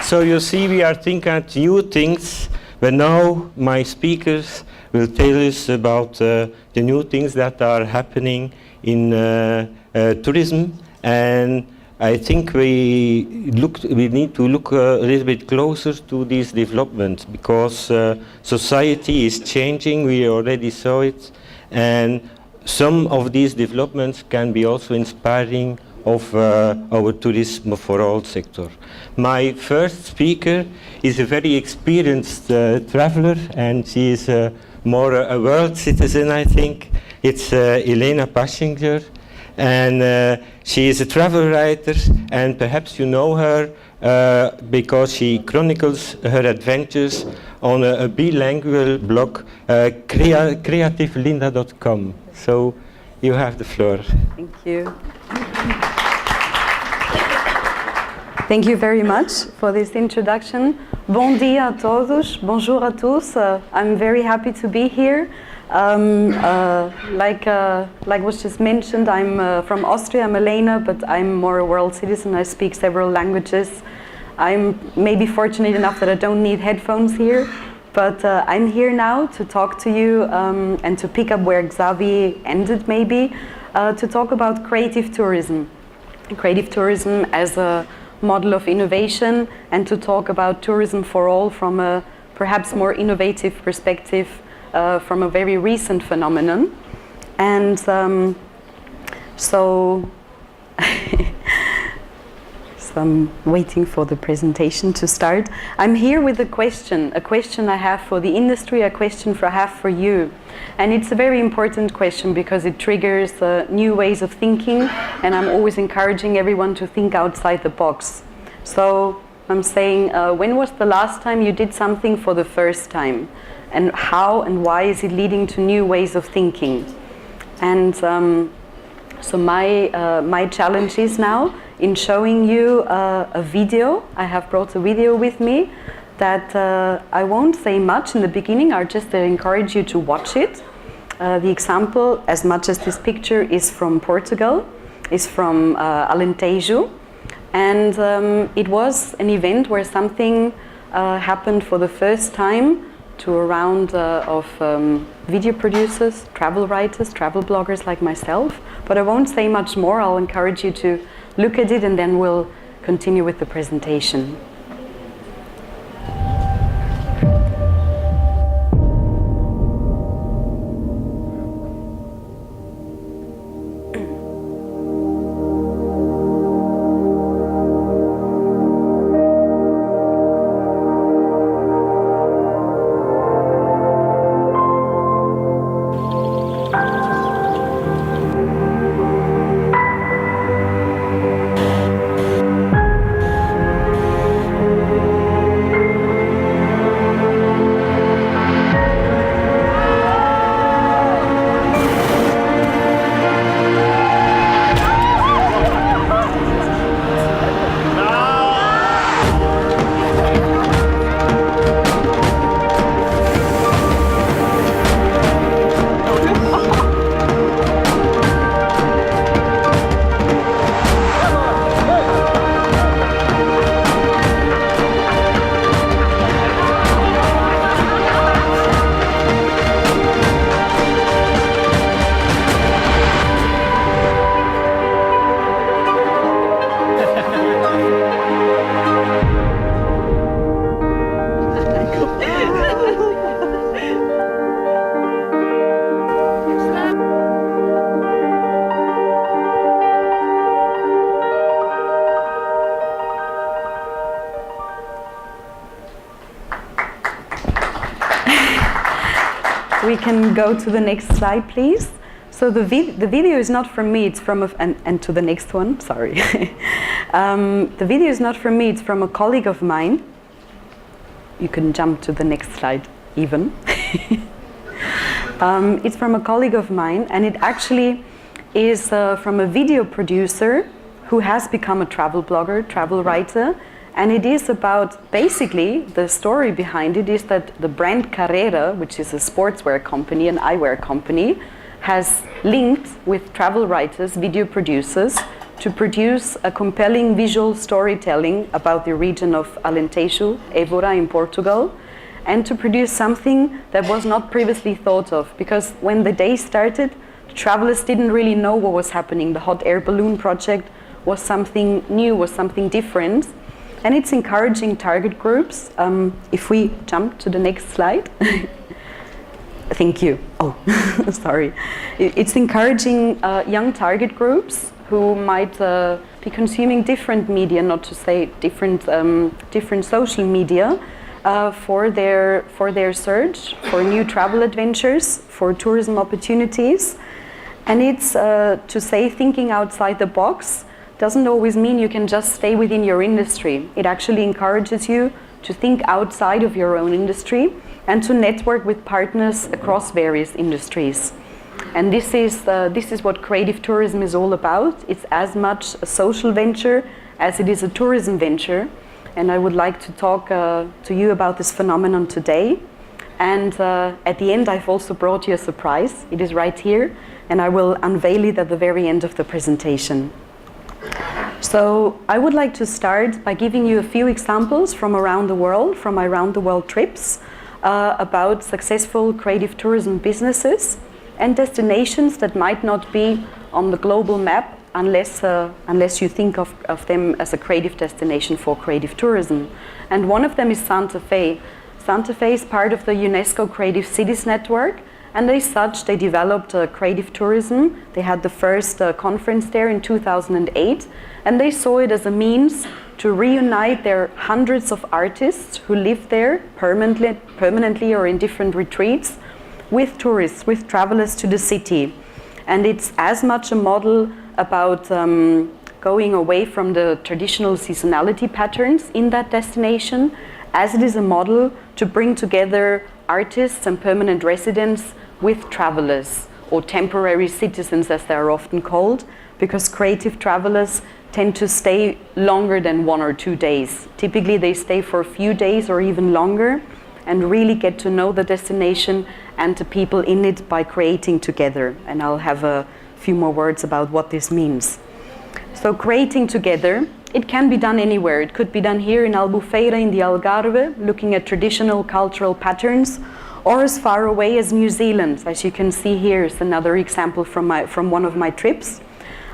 So you see, we are thinking at new things, but now my speakers will tell us about the new things that are happening in tourism, and I think we need to look a little bit closer to these developments, because society is changing. We already saw it, and some of these developments can be also inspiring of our tourism for all sector. My first speaker is a very experienced traveler, and she is more a world citizen, I think. It's Elena Paschinger, and she is a travel writer, and perhaps you know her because she chronicles her adventures on a bilingual blog, creativelinda.com. So you have the floor. Thank you. Thank you very much for this introduction. Bon dia a todos, bonjour à tous. I'm very happy to be here. Like was just mentioned, I'm from Austria. I'm Elena, but I'm more a world citizen. I speak several languages. I'm maybe fortunate enough that I don't need headphones here, but I'm here now to talk to you and to pick up where Xavi ended, maybe, to talk about creative tourism. Creative tourism as a model of innovation, and to talk about tourism for all from a perhaps more innovative perspective, from a very recent phenomenon. And so I'm waiting for the presentation to start. I'm here with a question I have for the industry, a question I have for you. And it's a very important question because it triggers new ways of thinking, and I'm always encouraging everyone to think outside the box. So I'm saying, when was the last time you did something for the first time? And how and why is it leading to new ways of thinking? And so my challenge is now in showing you a video. I have brought a video with me that I won't say much in the beginning. I'll just encourage you to watch it. The example, as much as this picture is from Portugal, is from Alentejo. And it was an event where something happened for the first time to a round of video producers, travel writers, travel bloggers like myself. But I won't say much more. I'll encourage you to look at it, and then we'll continue with the presentation. We can go to the next slide, please. So the video is not from me, it's from and to the next one, sorry. The video is not from me, it's from a colleague of mine. You can jump to the next slide, even. It's from a colleague of mine, and it actually is from a video producer who has become a travel blogger, travel writer. And it is about, basically, the story behind it is that the brand Carrera, which is a sportswear company, an eyewear company, has linked with travel writers, video producers, to produce a compelling visual storytelling about the region of Alentejo, Évora in Portugal, and to produce something that was not previously thought of, because when the day started, travelers didn't really know what was happening. The hot air balloon project was something new, was something different, and it's encouraging target groups. If we jump to the next slide. Thank you. Oh, sorry. It's encouraging young target groups who might be consuming different media, not to say different social media, for their search for new travel adventures, for tourism opportunities. And it's to say thinking outside the box doesn't always mean you can just stay within your industry. It actually encourages you to think outside of your own industry and to network with partners across various industries. And this is what creative tourism is all about. It's as much a social venture as it is a tourism venture. And I would like to talk to you about this phenomenon today. And at the end, I've also brought you a surprise. It is right here, and I will unveil it at the very end of the presentation. So I would like to start by giving you a few examples from around the world, from my around the world trips, about successful creative tourism businesses and destinations that might not be on the global map unless you think of them as a creative destination for creative tourism. And one of them is Santa Fe. Santa Fe is part of the UNESCO Creative Cities Network, and as such they developed creative tourism. They had the first conference there in 2008, and they saw it as a means to reunite their hundreds of artists who live there permanently or in different retreats with tourists, with travelers to the city. And it's as much a model about going away from the traditional seasonality patterns in that destination, as it is a model to bring together artists and permanent residents with travelers, or temporary citizens as they are often called, because creative travelers tend to stay longer than 1 or 2 days. Typically they stay for a few days or even longer and really get to know the destination and the people in it by creating together. And I'll have a few more words about what this means. So creating together, it can be done anywhere. It could be done here in Albufeira in the Algarve, looking at traditional cultural patterns, or as far away as New Zealand. As you can see here is another example from one of my trips.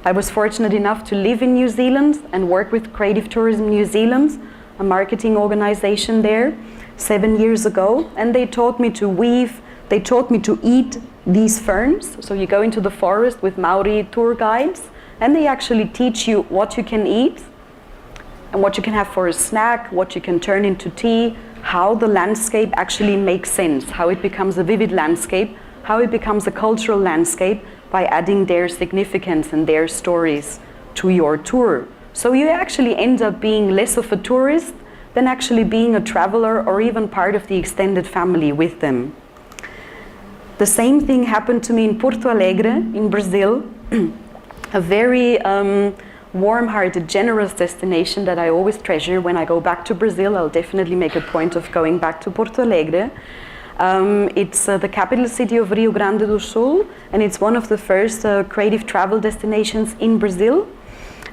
I was fortunate enough to live in New Zealand and work with Creative Tourism New Zealand, a marketing organization there, 7 years ago, and they taught me to weave, they taught me to eat these ferns. So you go into the forest with Maori tour guides, and they actually teach you what you can eat and what you can have for a snack, what you can turn into tea, how the landscape actually makes sense, how it becomes a vivid landscape, how it becomes a cultural landscape by adding their significance and their stories to your tour. So you actually end up being less of a tourist than actually being a traveler or even part of the extended family with them. The same thing happened to me in Porto Alegre in Brazil, a very warm-hearted, generous destination that I always treasure. When I go back to Brazil, I'll definitely make a point of going back to Porto Alegre. It's the capital city of Rio Grande do Sul, and it's one of the first creative travel destinations in Brazil.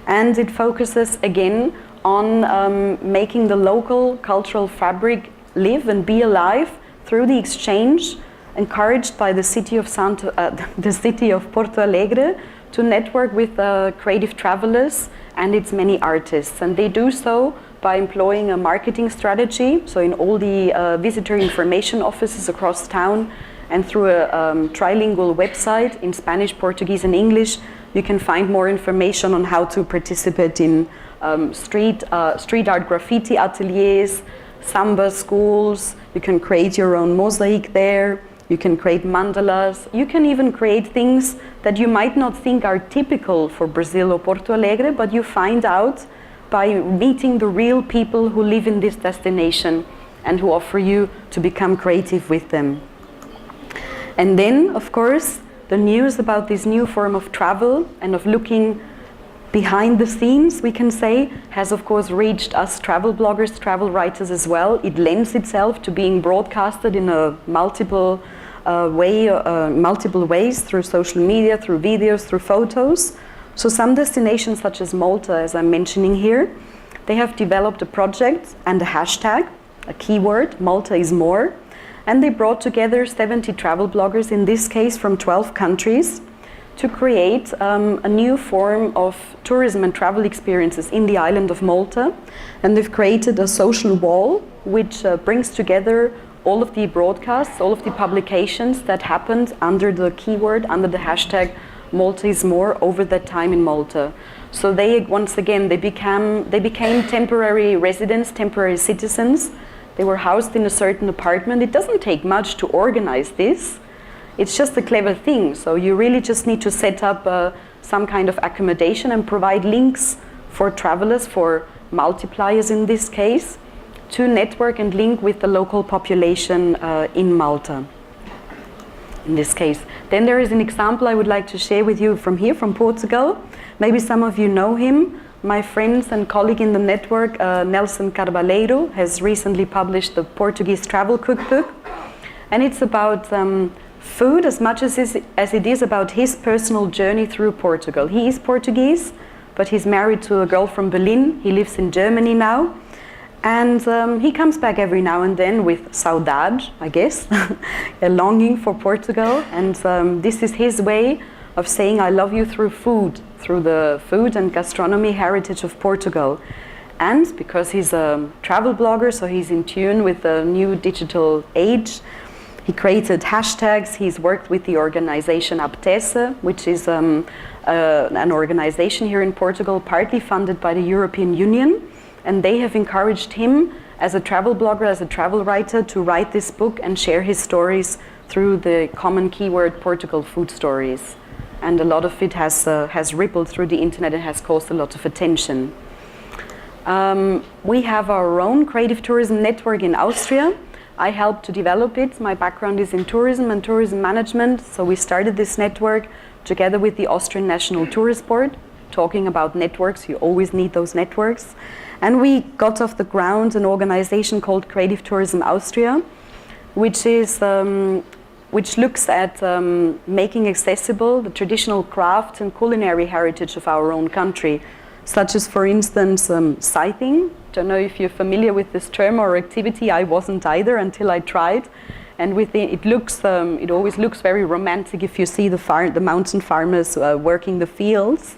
And it focuses again on making the local cultural fabric live and be alive through the exchange, encouraged by the city of Porto Alegre to network with creative travelers and its many artists. And they do so by employing a marketing strategy. So in all the visitor information offices across town and through a trilingual website in Spanish, Portuguese and English, you can find more information on how to participate in street art graffiti ateliers, samba schools. You can create your own mosaic there. You can create mandalas. You can even create things that you might not think are typical for Brazil or Porto Alegre, but you find out by meeting the real people who live in this destination and who offer you to become creative with them. And then, of course, the news about this new form of travel and of looking behind the scenes, we can say, has of course reached us travel bloggers, travel writers as well. It lends itself to being broadcasted in a multiple ways through social media, through videos, through photos. So some destinations such as Malta, as I'm mentioning here, they have developed a project and a hashtag, a keyword, Malta is more, and they brought together 70 travel bloggers, in this case from 12 countries, to create a new form of tourism and travel experiences in the island of Malta. And they've created a social wall which brings together all of the broadcasts, all of the publications that happened under the keyword, under the hashtag Malta is more over that time in Malta. So they, once again, they became temporary residents, temporary citizens. They were housed in a certain apartment. It doesn't take much to organize this. It's just a clever thing. So you really just need to set up some kind of accommodation and provide links for travelers, for multipliers in this case, to network and link with the local population in Malta, in this case. Then there is an example I would like to share with you from here, from Portugal. Maybe some of you know him. My friends and colleague in the network, Nelson Carvalheiro, has recently published the Portuguese travel cookbook. And it's about food as much as it is about his personal journey through Portugal. He is Portuguese, but he's married to a girl from Berlin. He lives in Germany now. And he comes back every now and then with saudade, I guess, a longing for Portugal. And this is his way of saying, I love you through food, through the food and gastronomy heritage of Portugal. And because he's a travel blogger, so he's in tune with the new digital age, he created hashtags. He's worked with the organization Apetece, which is an organization here in Portugal, partly funded by the European Union. And they have encouraged him as a travel blogger, as a travel writer, to write this book and share his stories through the common keyword Portugal food stories. And a lot of it has rippled through the internet and has caused a lot of attention. We have our own creative tourism network in Austria. I helped to develop it. My background is in tourism and tourism management. So we started this network together with the Austrian National Tourist Board, talking about networks. You always need those networks. And we got off the ground an organization called Creative Tourism Austria, which looks at making accessible the traditional craft and culinary heritage of our own country, such as, for instance, scything. Don't know if you're familiar with this term or activity. I wasn't either until I tried. And it always looks very romantic if you see the mountain farmers working the fields.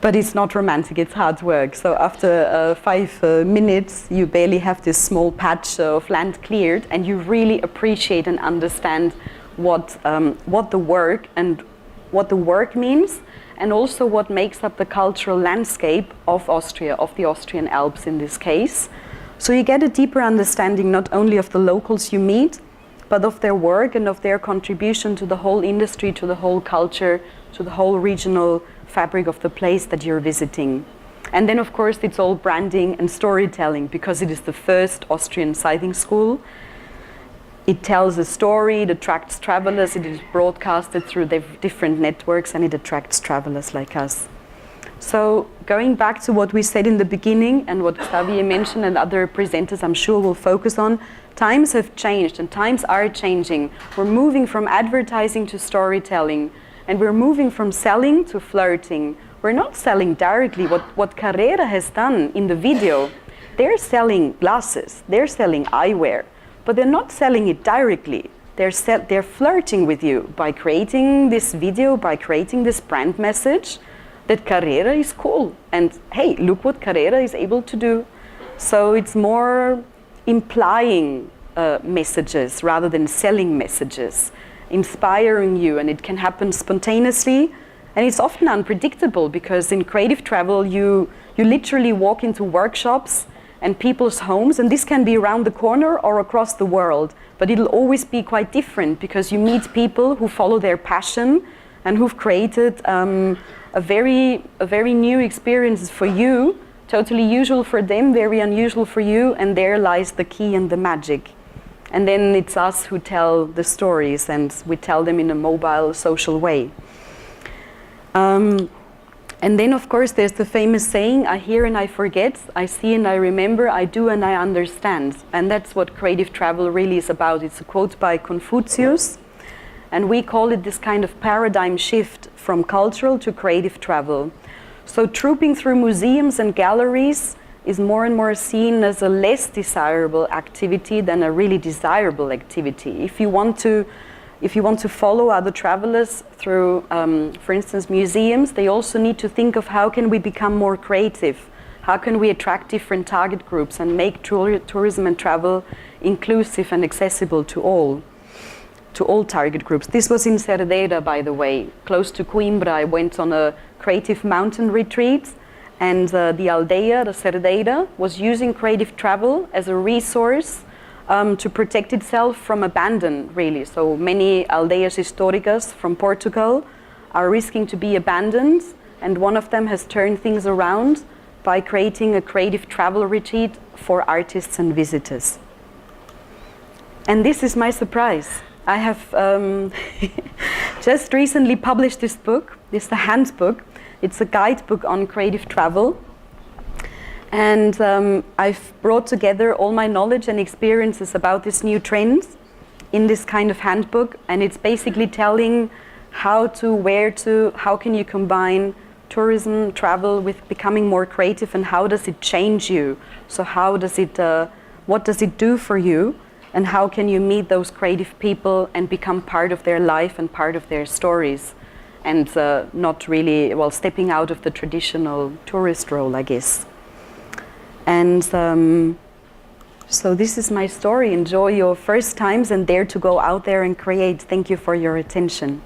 But it's not romantic, it's hard work. So after 5 minutes, you barely have this small patch of land cleared, and you really appreciate and understand what the work means, and also what makes up the cultural landscape of Austria, of the Austrian Alps in this case. So you get a deeper understanding not only of the locals you meet, but of their work and of their contribution to the whole industry, to the whole culture, to the whole regional fabric of the place that you're visiting. And then of course it's all branding and storytelling, because it is the first Austrian scything school. It tells a story, it attracts travelers, it is broadcasted through different networks, and it attracts travelers like us. So going back to what we said in the beginning and what Xavier mentioned and other presenters I'm sure will focus on, times have changed and times are changing. We're moving from advertising to storytelling, and we're moving from selling to flirting. We're not selling directly what Carrera has done in the video. They're selling glasses, they're selling eyewear, but they're not selling it directly. They're flirting with you by creating this video, by creating this brand message that Carrera is cool. And hey, look what Carrera is able to do. So it's more implying messages rather than selling messages, inspiring you, and it can happen spontaneously, and it's often unpredictable, because in creative travel you literally walk into workshops and people's homes, and this can be around the corner or across the world, but it'll always be quite different, because you meet people who follow their passion and who've created a very new experience for you, totally usual for them, very unusual for you, and there lies the key and the magic. And then it's us who tell the stories, and we tell them in a mobile, social way. And then, of course, there's the famous saying, I hear and I forget, I see and I remember, I do and I understand. And that's what creative travel really is about. It's a quote by Confucius. And we call it this kind of paradigm shift from cultural to creative travel. So trooping through museums and galleries is more and more seen as a less desirable activity than a really desirable activity. If you want to follow other travelers through, for instance, museums, they also need to think of how can we become more creative? How can we attract different target groups and make tourism and travel inclusive and accessible to all target groups? This was in Cerdeira, by the way, close to Coimbra. I went on a creative mountain retreat, and the Aldeia, the Cerdeira, was using creative travel as a resource to protect itself from abandon, really. So many aldeias históricas from Portugal are risking to be abandoned, and one of them has turned things around by creating a creative travel retreat for artists and visitors. And this is my surprise. I have just recently published this book. It's a handbook. It's a guidebook on creative travel. And I've brought together all my knowledge and experiences about this new trend in this kind of handbook. And it's basically telling how to, where to, how can you combine tourism, travel with becoming more creative, and how does it change you? So how does it, what does it do for you? And how can you meet those creative people and become part of their life and part of their stories? And not really, well, stepping out of the traditional tourist role, I guess. And so this is my story. Enjoy your first times and dare to go out there and create. Thank you for your attention.